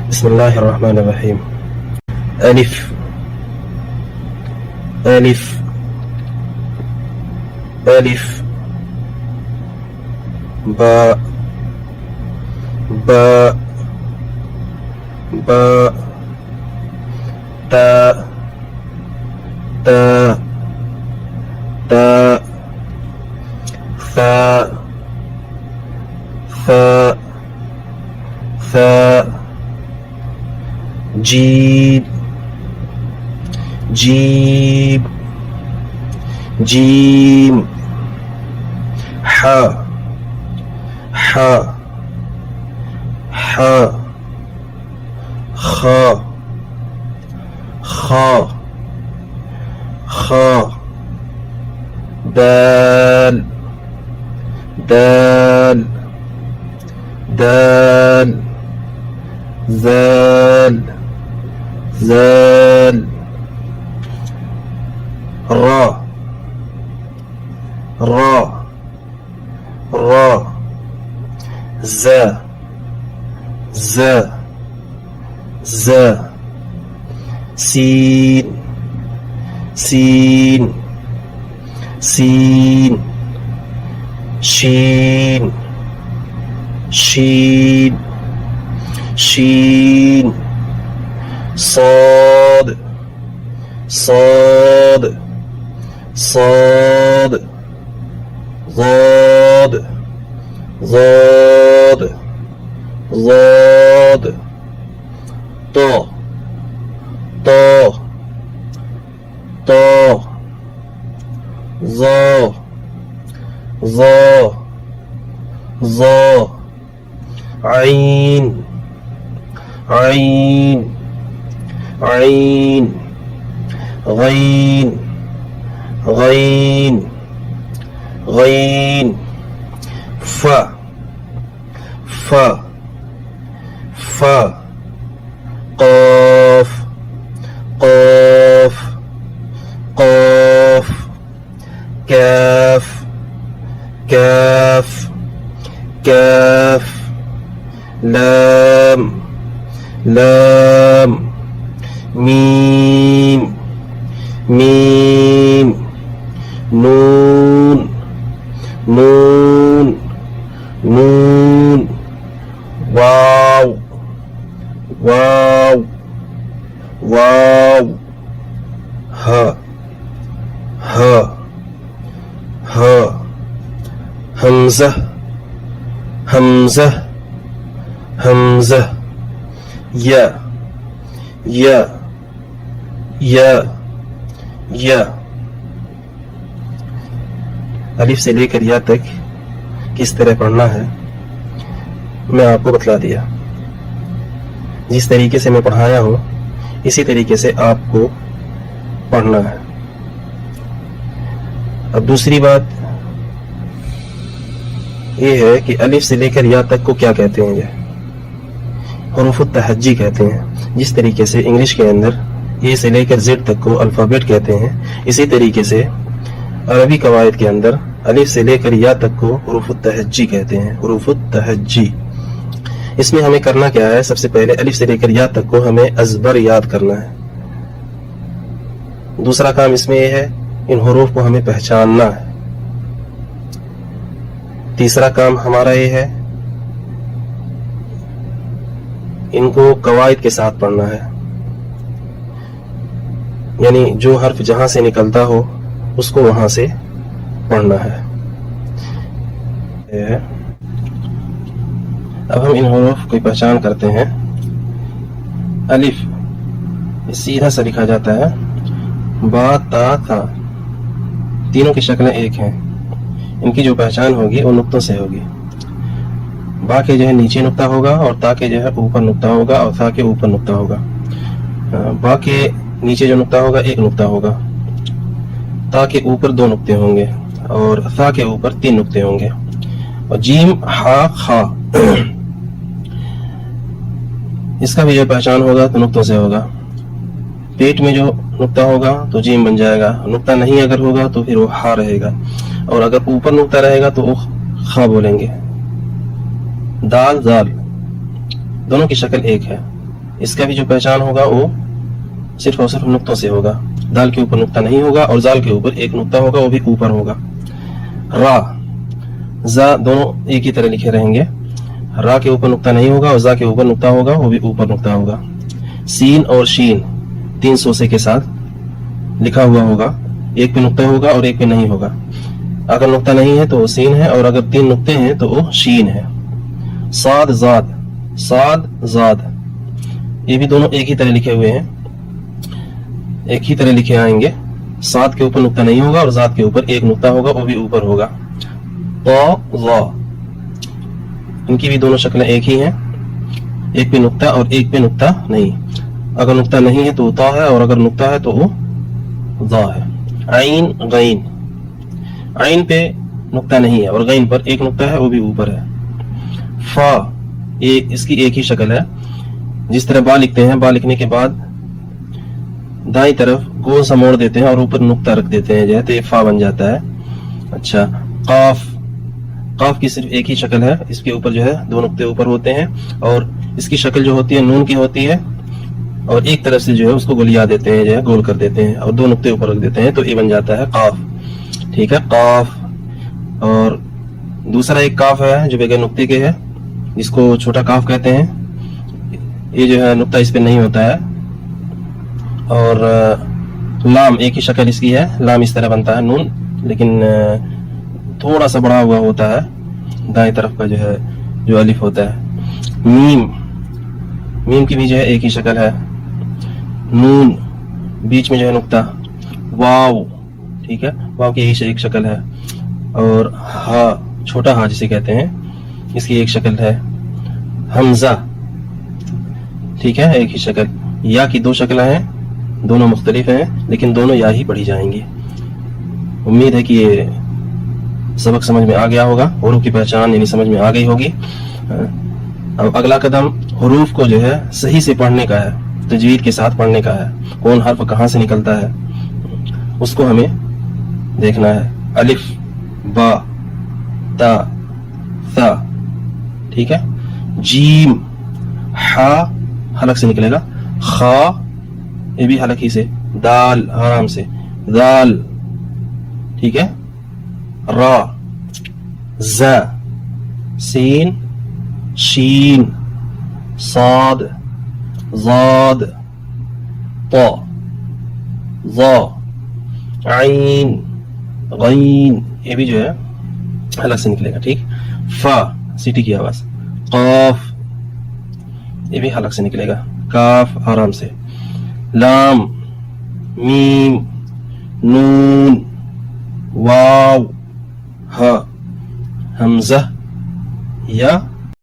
بسم الله الرحمن الرحيم. ألف ألف ألف باء باء باء تاء تاء تاء ثاء ثاء ثاء جيم جيم جيم حاء حاء حاء خاء خاء خاء دال دال دال ذال ذال را را را زا زا زا سين سين سين شين شين شين صاد صاد صاد ضاد ضاد ضاد طا طا طا ظا ظا ظا عين عين عين غين غين غين فا فا فا قاف قاف قاف كاف كاف كاف لام لام ميم ميم نون نون نون واو واو واو ها ها ها همزة همزة همزة یا یا یا یا الف سے لے کر یا تک کس طرح پڑھنا ہے میں آپ کو بتلا دیا. جس طریقے سے میں پڑھایا ہوں اسی طریقے سے آپ کو پڑھنا ہے. اب دوسری بات یہ ہے کہ الف سے لے کر یا تک کو کیا کہتے ہیں؟ یہ حروف التہجی کہتے ہیں. جس طریقے سے انگلش کے اندر اے سے لے کر زیڈ تک کو الفابیٹ کہتے ہیں اسی طریقے سے عربی قواعد کے اندر الف سے لے کر یا تک کو حروف التہجی کہتے ہیں. حروف التہجی اس میں ہمیں کرنا کیا ہے؟ سب سے پہلے الف سے لے کر یا تک کو ہمیں ازبر یاد کرنا ہے. دوسرا کام اس میں یہ ہے ان حروف کو ہمیں پہچاننا ہے. تیسرا کام ہمارا یہ ہے ان کو قواعد کے ساتھ پڑھنا ہے. یعنی جو حرف جہاں سے نکلتا ہو اس کو وہاں سے پڑھنا ہے. اب ہم ان حروف کی پہچان کرتے ہیں. الف سیدھا سا لکھا جاتا ہے. با تا تھا تینوں کی شکلیں ایک ہیں. ان کی جو پہچان ہوگی وہ نقطوں سے ہوگی. با کے جو ہے نیچے نقطہ ہوگا اور تا کے جو ہے اوپر نقطہ ہوگا اور تھا کے اوپر نقطہ ہوگا. با کے نیچے جو نقطہ ہوگا ایک نقطہ ہوگا. تا کے اوپر دو نقطے ہوں گے اور تھا کے اوپر تین نقطے ہوں گے. اور جیم ہا خا اس کا بھی جو پہچان ہوگا تو نقطوں سے ہوگا. پیٹ میں جو نقطہ ہوگا تو جیم بن جائے گا. نقطہ نہیں اگر ہوگا تو پھر وہ ہا رہے گا اور اگر اوپر نقطہ رہے گا تو وہ خا بولیں گے. دال زال دونوں کی شکل ایک ہے. اس کا بھی جو پہچان ہوگا وہ صرف اور صرف نقطوں سے ہوگا. دال کے اوپر نقطہ نہیں ہوگا اور زال کے اوپر ایک نقطہ ہوگا, وہ بھی اوپر ہوگا. را زا دونوں ایک ہی طرح لکھے رہیں گے. را کے اوپر نقطہ نہیں ہوگا اور زا کے اوپر نقطہ ہوگا, وہ بھی اوپر نقطہ ہوگا. سین اور شین 3 سوسے کے ساتھ لکھا ہوا ہوگا, ایک پہ نقطہ ہوگا اور ایک پہ نہیں ہوگا. اگر نقطہ نہیں ہے تو وہ سین ہے, اور اگر 3 نقطے ہیں تو وہ شین ہے. صاد زاد, صاد زاد, یہ بھی دونوں ایک ہی طرح لکھے ہوئے ہیں, ایک ہی طرح لکھے آئیں گے. صاد کے اوپر نقطہ نہیں ہوگا اور زاد کے اوپر ایک نقطہ ہوگا, وہ بھی اوپر ہوگا. طا ظا, ان کی بھی دونوں شکلیں ایک ہی ہیں, ایک پہ نقطہ اور ایک پہ نقطہ نہیں. اگر نقطہ نہیں ہے تو وہ طا ہے, اور اگر نقطہ ہے تو وہ ظا ہے. عین غین, عین پہ نقطہ نہیں ہے اور غین پر ایک نقطہ ہے, وہ بھی اوپر ہے. فا, یہ اس کی ایک ہی شکل ہے. جس طرح با لکھتے ہیں, با لکھنے کے بعد دائیں طرف گول سا موڑ دیتے ہیں اور اوپر نقطہ رکھ دیتے ہیں, جو ہے تو یہ فا بن جاتا ہے. اچھا, قاف, قاف کی صرف ایک ہی شکل ہے, اس کے اوپر جو ہے 2 نقطے اوپر ہوتے ہیں, اور اس کی شکل جو ہوتی ہے نون کی ہوتی ہے, اور ایک طرف سے جو ہے اس کو گولیا دیتے ہیں, جو ہے گول کر دیتے ہیں اور 2 نقطے اوپر رکھ دیتے ہیں, تو یہ بن جاتا ہے قاف. ٹھیک ہے, قاف. اور دوسرا ایک کاف ہے جو بغیر نقطے کے ہے, جس کو چھوٹا کاف کہتے ہیں. یہ جو ہے نقطہ اس پہ نہیں ہوتا ہے. اور لام, ایک ہی شکل اس کی ہے, لام اس طرح بنتا ہے نون, لیکن تھوڑا سا بڑا ہوا ہوتا ہے دائیں طرف کا جو ہے جو الف ہوتا ہے. میم, میم کی بھی جو ہے ایک ہی شکل ہے. نون, بیچ میں جو ہے نقطہ. واو, ٹھیک ہے, واو کی یہی ایک شکل ہے. اور ہا, چھوٹا ہا جسے کہتے ہیں, اس کی ایک شکل ہے. حمزہ, ٹھیک ہے, ایک ہی شکل. یا کی 2 شکلیں ہیں, دونوں مختلف ہیں, لیکن دونوں یا ہی پڑھی جائیں گی. امید ہے کہ یہ سبق سمجھ میں آ گیا ہوگا, حروف کی پہچان یعنی سمجھ میں آ گئی ہوگی. اب اگلا قدم حروف کو جو ہے صحیح سے پڑھنے کا ہے, تجوید کے ساتھ پڑھنے کا ہے. کون حرف کہاں سے نکلتا ہے اس کو ہمیں دیکھنا ہے. الف, با, تا, ثا, ٹھیک ہے. جیم, ہا حلق سے نکلے گا. خا, یہ بھی حلق ہی سے. دال, آرام سے. دال, ٹھیک ہے. را, زا, سین, شین, صاد, ضاد, طا, ظا, عین, غین, یہ بھی جو ہے حلق سے نکلے گا. ٹھیک. فا, سیٹی کی آواز. قاف, یہ بھی حلق سے نکلے گا. کاف, آرام سے. لام, میم, نون, واو, ہا, حمزہ, یا